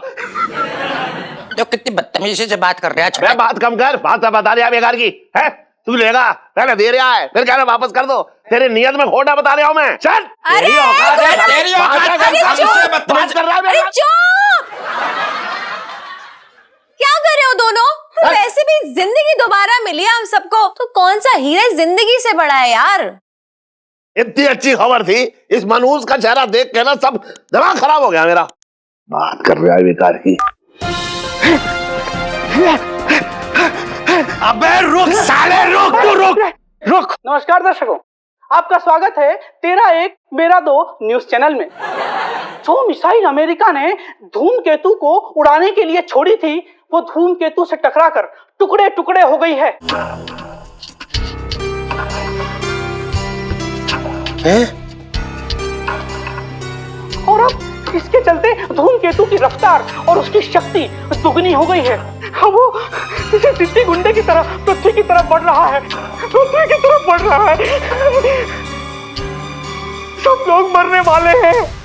[SPEAKER 7] तो कितनी बदतमीजी से बात कर रहा है।
[SPEAKER 5] मैं बात कम कर, बात बता रहा है बेकार की है। तू लेगा पहले दे रहा है फिर कह रहा वापस कर दो, तेरी नियत में खोटा बता रहा हूं मैं। चल
[SPEAKER 7] तेरी औकात है, तेरी औकात है, हमसे बदतमीज कर रहा है।
[SPEAKER 1] अरे चुप! क्या कर रहे हो दोनों? वैसे भी जिंदगी दोबारा मिली है हम सबको, तो कौन सा हीरा जिंदगी से बड़ा है यार।
[SPEAKER 5] इतनी अच्छी खबर थी, इस मनहूस का चेहरा देख के ना सब दिमाग खराब हो गया मेरा। बात कर रहा है बेकार की।
[SPEAKER 11] अबे रुक साले, रुक तू, रुक।
[SPEAKER 8] नमस्कार दर्शकों, आपका स्वागत है 13-1 मेरा 2 न्यूज चैनल में। जो मिसाइल अमेरिका ने धूमकेतु को उड़ाने के लिए छोड़ी थी वो धूमकेतु से टकराकर टुकड़े टुकड़े हो गई है। और अब इसके चलते धूमकेतु की रफ्तार और उसकी शक्ति दुगनी हो गई है। वो किसी टिड्डी गुंडे की तरह पृथ्वी की तरफ बढ़ रहा है, पृथ्वी की तरफ बढ़ रहा है। सब लोग मरने वाले हैं।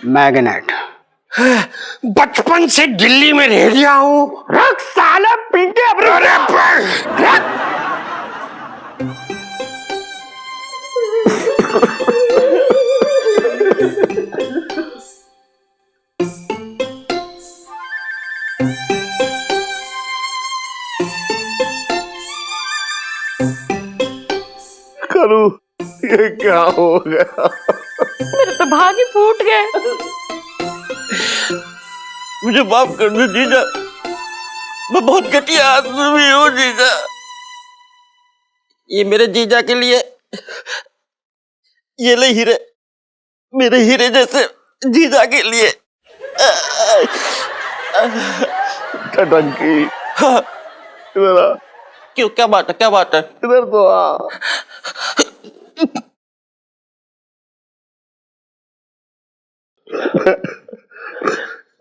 [SPEAKER 11] मैग्नेट बचपन से दिल्ली में रह गया हूँ। रख साला पीटे अपने।
[SPEAKER 5] करूं ये क्या हो गया?
[SPEAKER 9] मेरे तो भाग्य फूट गए।
[SPEAKER 11] मुझे माफ कर दो जीजा, मैं बहुत घटिया आदमी हूँ जीजा। ये मेरे जीजा के लिए ये ले हीरे, मेरे हीरे जैसे जीजा के लिए।
[SPEAKER 5] टंकी इधर आ।
[SPEAKER 11] क्यों, क्या बात है, क्या बात है?
[SPEAKER 5] इधर तो आ।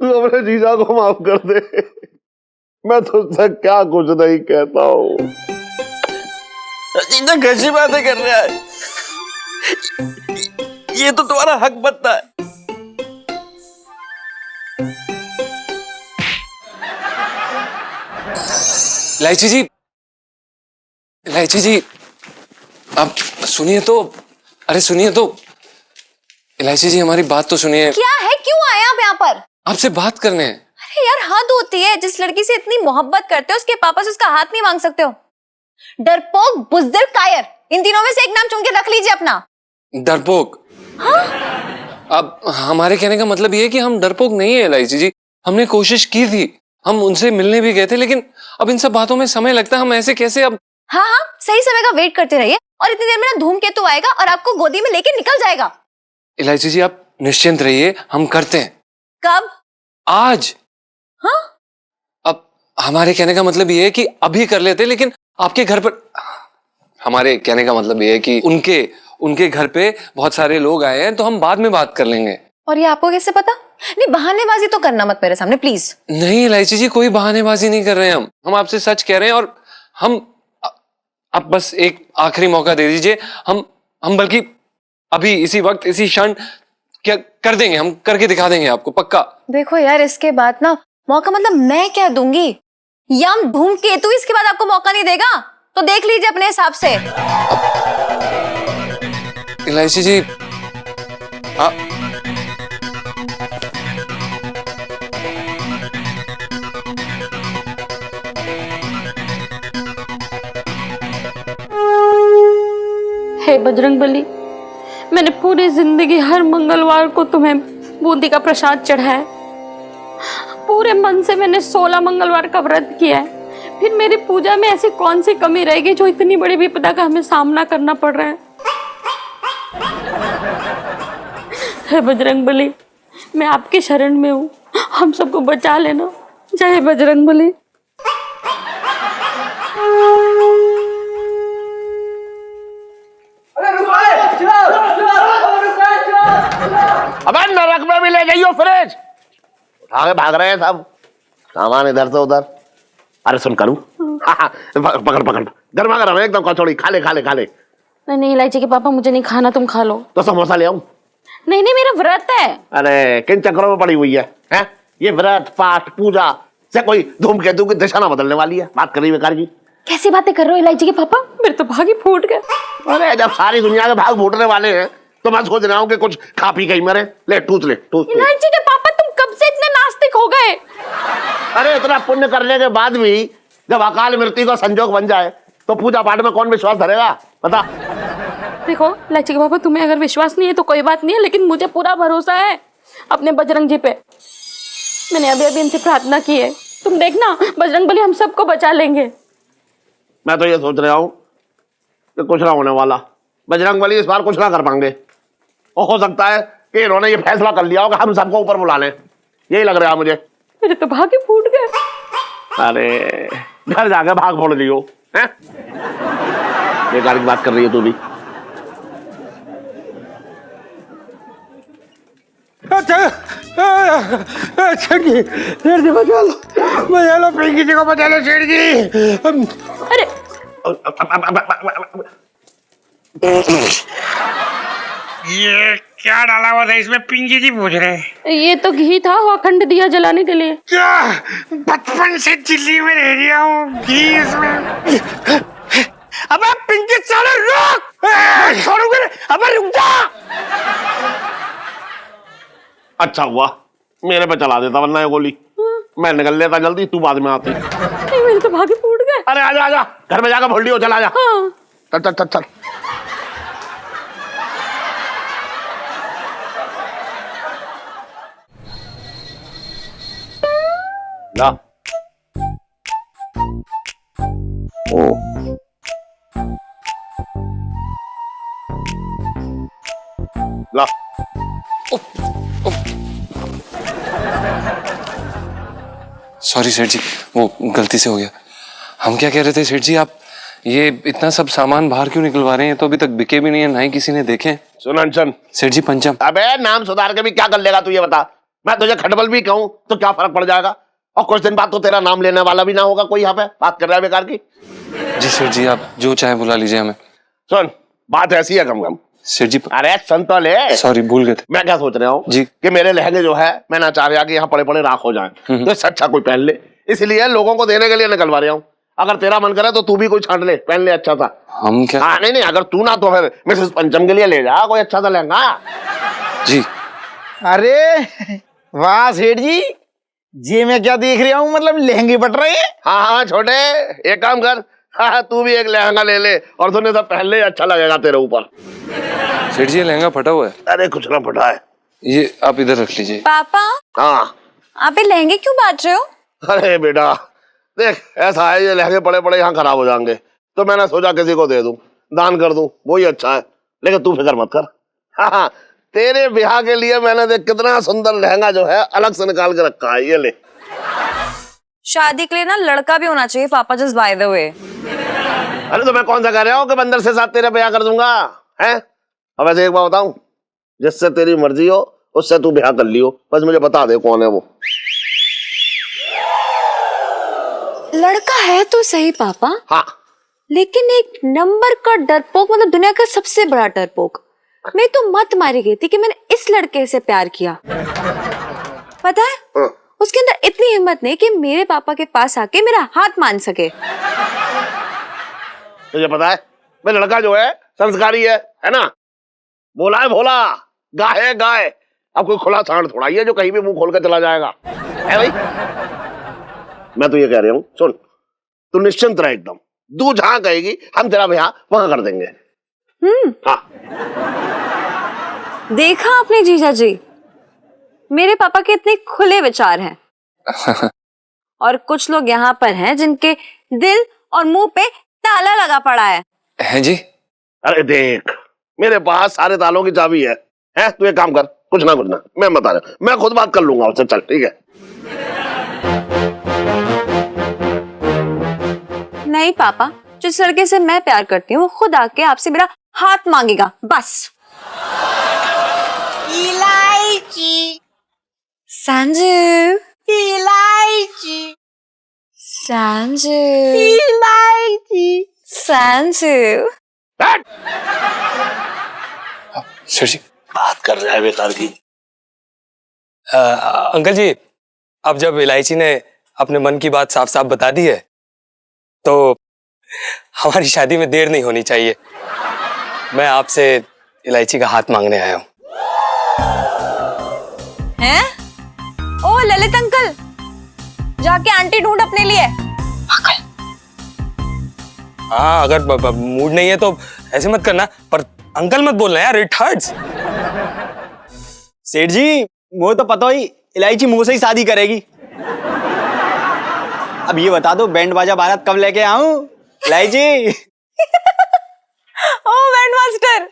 [SPEAKER 5] तू अपने जीजा को माफ कर दे, मैं तुझसे क्या कुछ नहीं कहता हूँ।
[SPEAKER 11] जीजा कैसी बातें कर रहा है? ये तो तुम्हारा हक बनता है।
[SPEAKER 2] इलायची जी, इलायची जी, आप सुनिए तो, अरे सुनिए तो, इलायची जी हमारी बात तो सुनिए।
[SPEAKER 1] क्या है, क्यों आए आप यहाँ पर?
[SPEAKER 2] आपसे बात करने हैं।
[SPEAKER 1] अरे यार हद होती है, जिस लड़की से इतनी मोहब्बत करते हो उसके पापा से उसका हाथ नहीं मांग सकते हो? डरपोक, बुज़दिल, कायर, इन तीनों में से एक नाम चुन के रख लीजिए अपना।
[SPEAKER 2] डरपोक? हाँ? अब हमारे कहने का मतलब ये है कि हम डरपोक नहीं है इलायची जी, हमने कोशिश की थी, हम उनसे मिलने भी गए थे, लेकिन अब इन सब बातों में समय लगता है, हम ऐसे कैसे अब।
[SPEAKER 1] हाँ हाँ, सही समय का वेट करते रहिए और इतनी देर में ना धूमकेतु आएगा और आपको गोदी में लेके निकल जाएगा।
[SPEAKER 2] इलायची जी आप निश्चिंत रहिए, हम करते हैं।
[SPEAKER 1] कब? आज। हाँ?
[SPEAKER 2] अब हमारे कहने का मतलब ये है कि अभी कर लेते, लेकिन आपके घर पर, हमारे कहने का मतलब ये है कि उनके घर पे बहुत सारे लोग आए हैं, तो हम बाद में बात कर लेंगे।
[SPEAKER 1] और ये आपको कैसे पता? नहीं, बहानेबाजी तो करना मत मेरे सामने प्लीज।
[SPEAKER 2] नहीं इलायची जी, कोई बहानेबाजी नहीं कर रहे हैं हम आपसे सच कह रहे हैं, और हम आप बस एक आखिरी मौका दे दीजिए, हम बल्कि अभी इसी वक्त इसी क्षण क्या कर देंगे, हम करके दिखा देंगे आपको, पक्का। देखो यार, इसके बाद ना मौका मतलब मैं क्या दूंगी, यम धूमकेतु इसके बाद आपको मौका नहीं देगा, तो देख लीजिए अपने हिसाब से। इलायची जी
[SPEAKER 9] बजरंगबली, मैंने पूरी जिंदगी हर मंगलवार को तुम्हें बूंदी का प्रसाद चढ़ाया। पूरे मन से मैंने 16 मंगलवार का व्रत किया है। फिर मेरी पूजा में ऐसी कौन सी कमी रहेगी जो इतनी बड़ी विपदा का हमें सामना करना पड़ रहा है? हे बजरंगबली, मैं आपकी शरण में हूँ, हम सबको बचा लेना। जय बजरंगबली।
[SPEAKER 5] अबे नरक में भी ले जाइयो फ्रिज। उठा के भाग रहे हैं सब, सामान इधर से उधर। अरे सुन करूँ, पकड़ पकड़, गर्मा गर्म एकदम कचौड़ी, खा ले खा ले खा ले।
[SPEAKER 9] नहीं इलायची के पापा, मुझे नहीं खाना, तुम खा लो।
[SPEAKER 5] तो समोसा ले आऊं?
[SPEAKER 9] नहीं नहीं, मेरा व्रत है।
[SPEAKER 5] अरे किन चक्करों में पड़ी हुई है, हैं? ये व्रत पाठ पूजा से कोई धूमकेतु की दिशा ना बदलने वाली है। बात करी बेकार की।
[SPEAKER 9] कैसी बातें कर रहे हो इलायची के पापा? मेरे तो भाग ही फूट गए।
[SPEAKER 5] अरे जब सारी दुनिया के भाग फूटने वाले हैं तो मैं सोच रहा हूँ कि कुछ खा पी कहीं मरे। ले टूट ले टूट।
[SPEAKER 9] इलायची के पापा, तुम कब से इतने नास्तिक हो गए?
[SPEAKER 5] अरे इतना पुण्य करने के बाद भी जब अकाल मृत्यु का संजोग बन जाए तो पूजा पाठ में कौन विश्वास धरेगा, बता?
[SPEAKER 9] देखो इलायची के पापा, तुम्हें अगर विश्वास नहीं है तो कोई बात नहीं है, लेकिन मुझे पूरा भरोसा है अपने बजरंग जी पे। मैंने अभी अभी इनसे प्रार्थना की है, तुम देखना बजरंगबली हम सबको बचा लेंगे।
[SPEAKER 5] मैं तो ये सोच रहा हूँ कि कुछ ना होने वाला, बजरंगबली इस बार कुछ ना कर पाएंगे। और हो सकता है कि इन्होंने ये फैसला कर लिया होगा हम सबको ऊपर बुला लें, यही लग रहा है मुझे।
[SPEAKER 9] मेरे तो भाग ही फूट गए।
[SPEAKER 5] अरे घर जाके भाग फोड़ लियो, हैं? बेकार की बात कर रही है तू भी।
[SPEAKER 11] अच्छा जी, सेठ जी बचा लो पिंकी जी को बचा लो सेठ जी।
[SPEAKER 9] अरे
[SPEAKER 11] ये क्या डाला हुआ था इसमें, पिंकी जी पूछ रहे हैं।
[SPEAKER 9] ये तो घी था, वो अखंड दिया जलाने के लिए।
[SPEAKER 11] क्या बचपन से दिल्ली में रह रहा हूँ, घी इसमें। अबे पिंकी साले रुक, छोड़ूंगा। अबे रुक जा।
[SPEAKER 5] अच्छा हुआ मेरे पे चला देता, वरना ये गोली मैं निकल लेता जल्दी, तू बाद में आती।
[SPEAKER 9] नहीं, मेरे तो भागे फूट गए।
[SPEAKER 5] अरे आजा आजा, घर में जाकर भोल लियो, चला जा।
[SPEAKER 9] हाँ।
[SPEAKER 5] चल चल चल चल। ला ओ ला
[SPEAKER 2] सॉरी सेठ जी, वो गलती से हो गया। हम क्या कह रहे थे सेठ जी, आप ये इतना सब सामान बाहर क्यों निकलवा रहे हैं? तो अभी तक बिके भी नहीं है, ना ही किसी ने देखे।
[SPEAKER 5] सुन अंशन।
[SPEAKER 2] सेठ जी पंचम।
[SPEAKER 5] अबे नाम सुधार के भी क्या कर लेगा तू, ये बता। मैं तुझे खटबल भी कहूँ तो क्या फर्क पड़ जाएगा? और कुछ दिन बाद तो तेरा नाम लेने वाला भी ना होगा कोई। यहाँ पे बात कर रहा है बेकार की।
[SPEAKER 2] जी सेठ जी, आप जो चाहे बुला लीजिए हमें।
[SPEAKER 5] सुन बात ऐसी है कम कम
[SPEAKER 2] सेठ जी।
[SPEAKER 5] अरे सुन तो ले।
[SPEAKER 2] सॉरी भूल गए थे।
[SPEAKER 5] मैं क्या सोच रहा हूँ
[SPEAKER 2] जी
[SPEAKER 5] कि मेरे लहंगे जो है मैं ना चाह रहा कि यहाँ पड़े पड़े राख हो जाएं, तो इससे अच्छा कोई पहन ले, इसलिए लोगों को देने के लिए निकलवा रहा हूँ। अगर तेरा मन करे तो तू भी कोई छांट ले, पहन ले अच्छा सा।
[SPEAKER 2] हम क्या?
[SPEAKER 5] हाँ नहीं नहीं, अगर तू ना तो फिर मिसेस पंचम के लिए ले जा कोई अच्छा सा लहंगा।
[SPEAKER 2] जी।
[SPEAKER 4] अरे वाह सेठ जी, ये मैं क्या देख रहा हूँ, मतलब लहंगे बट रहे हैं।
[SPEAKER 5] हाँ हाँ छोटे, एक काम कर, हाँ तू भी एक लहंगा ले ले और तूने सब पहन ले, अच्छा लगेगा तेरे ऊपर।
[SPEAKER 2] सेठ जी ये लहंगा फटा हुआ है।
[SPEAKER 5] अरे कुछ ना फटा है,
[SPEAKER 2] ये आप इधर रख लीजिए।
[SPEAKER 1] पापा
[SPEAKER 5] हाँ
[SPEAKER 1] आप ये लहंगे क्यों बांट रहे हो?
[SPEAKER 5] अरे बेटा देख, ऐसा है ये लहंगे पड़े पड़े यहाँ खराब हो जाएंगे, तो मैंने सोचा किसी को दे दूं, दान कर दूं, वही अच्छा है। लेकिन तू फिक्र मत कर, हाँ हाँ तेरे ब्याह के लिए मैंने देख कितना सुंदर लहंगा जो है अलग से निकाल के रखा है, ये ले।
[SPEAKER 1] शादी के लिए ना लड़का भी होना चाहिए पापा, जस्ट बाय द वे।
[SPEAKER 5] अरे तो मैं कौन सा कह रहा हूँ कि बंदर से साथ तेरा ब्याह कर दूंगा, हैं? अब ऐसे एक बात बताऊं, जिससे तेरी मर्जी हो उससे तू ब्याह कर लियो, बस मुझे बता दे कौन है वो।
[SPEAKER 1] लड़का है तो सही पापा,
[SPEAKER 5] हाँ
[SPEAKER 1] लेकिन एक नंबर का डरपोक, मतलब दुनिया का सबसे बड़ा डरपोक। मैं तो मत मारी गई थी कि मैंने इस लड़के से प्यार किया। पता है
[SPEAKER 5] हाँ।
[SPEAKER 1] उसके अंदर इतनी हिम्मत नहीं कि मेरे पापा के पास आके मेरा हाथ मान सके।
[SPEAKER 5] तुझे पता है मैं लड़का जो है संस्कारी है ना, बोला है भोला, गाय है गाय। अब कोई खुला सांड थोड़ा ही है जो कहीं भी मुंह खोल कर चला जाएगा, है भाई? मैं तो ये कह रहा हूँ, सुन तू निश्चिंत रह एकदम, तू जहां कहेगी हम तेरा ब्याह वहां कर देंगे। हाँ।
[SPEAKER 1] देखा आपने जीजा जी, मेरे पापा के इतने खुले विचार हैं। और कुछ लोग यहाँ पर हैं जिनके दिल और मुंह पे ताला लगा पड़ा है
[SPEAKER 2] जी?
[SPEAKER 5] अरे देख, मेरे पास सारे तालों की चाबी है। तू एक काम कर, कुछ ना मैं बता रहा, मैं खुद बात कर लूंगा उससे। चल ठीक है।
[SPEAKER 1] नहीं पापा, जिस लड़के से मैं प्यार करती हूँ वो खुद आके आपसे मेरा हाथ मांगेगा, बस।
[SPEAKER 7] इलायची,
[SPEAKER 1] संजू,
[SPEAKER 7] इलायची,
[SPEAKER 1] संजू,
[SPEAKER 7] इलायची।
[SPEAKER 1] संजू।
[SPEAKER 2] सर जी,
[SPEAKER 5] बात कर रहा है बेकार की।
[SPEAKER 13] अंकल जी, अब जब इलायची ने अपने मन की बात साफ साफ बता दी है तो हमारी शादी में देर नहीं होनी चाहिए। मैं आपसे इलायची का हाथ मांगने आया हूँ।
[SPEAKER 1] हैं? ओ ललित अंकल, जाके आंटी ढूंढ अपने लिए।
[SPEAKER 13] हाँ, अगर मूड नहीं है तो ऐसे मत करना, पर अंकल मत बोलना यार, इट हर्ट्स।
[SPEAKER 6] सेठ जी, मुझे तो पता ही इलायची मुंह से ही शादी करेगी। अब ये बता दो, बैंड बाजा बारात कब लेके आऊं? इलायची।
[SPEAKER 1] ओ बैंड मास्टर,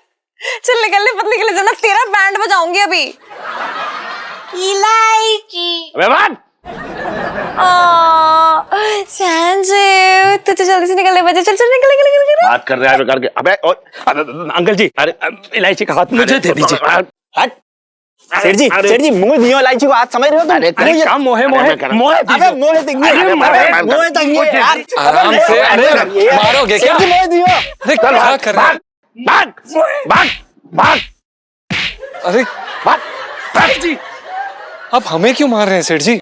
[SPEAKER 1] चल निकल ले, पतली के लिए जाना, तेरा बैंड बजाऊंगी अभी।
[SPEAKER 7] इलायची।
[SPEAKER 5] अबे बात।
[SPEAKER 1] संजू, तू तो जल्दी से निकल ले, बजे चल चल निकल निकल निकल।
[SPEAKER 5] बात कर रहा है बेकार के। अबे
[SPEAKER 13] अंकल जी,
[SPEAKER 5] अरे
[SPEAKER 13] इलायची का हाथ मुझे दे दीजिए।
[SPEAKER 6] हट। सेठ जी, मुंह दियो इलायची को, हाथ समझ रहे हो तुम?
[SPEAKER 5] अरे
[SPEAKER 13] क्या मोहे
[SPEAKER 6] अबे मोहे तंगी यार।
[SPEAKER 2] आराम से। अरे मारोगे क्या?
[SPEAKER 6] सेठ जी मोहे दियो।
[SPEAKER 2] अरे क्या कर रहे हैं?
[SPEAKER 5] भाग।
[SPEAKER 2] अरे सेठ जी, आप हमें क्यों मार रहे हैं सेठ जी?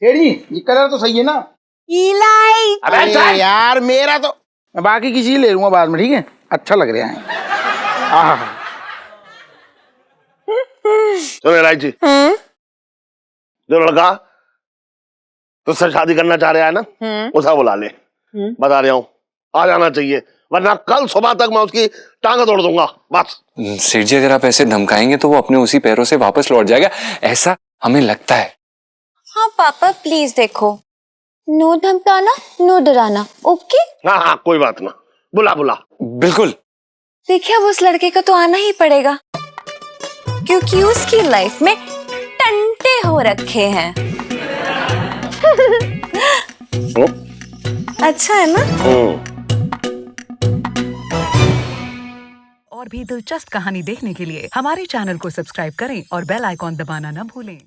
[SPEAKER 4] सेठ जी, ये कलर तो सही है ना?
[SPEAKER 7] इलायची।
[SPEAKER 4] अरे यार, मेरा तो, मैं बाकी की चीज ले लूंगा बाद में, ठीक है? अच्छा लग रहा है। आहा।
[SPEAKER 5] सुन इलायची, जो लड़का तुझसे शादी करना चाह रहा है ना, उसे बुला ले। बता रहा हूँ, आ जाना चाहिए, वरना कल सुबह तक मैं उसकी टांग तोड़ दूंगा, बस।
[SPEAKER 2] सेठ जी, अगर आप ऐसे धमकाएंगे तो वो अपने उसी पैरों से वापस लौट जाएगा, ऐसा हमें लगता है।
[SPEAKER 1] हाँ पापा प्लीज देखो, नो धमकाना, नो डराना, ओके?
[SPEAKER 5] हाँ, कोई बात ना, बुला।
[SPEAKER 2] बिल्कुल।
[SPEAKER 1] देखिए, अब उस लड़के को तो आना ही पड़ेगा, क्योंकि उसकी लाइफ में टंटे हो रखे हैं। अच्छा है ना?
[SPEAKER 10] और भी दिलचस्प कहानी देखने के लिए हमारे चैनल को सब्सक्राइब करें और बेल आइकॉन दबाना न भूलें।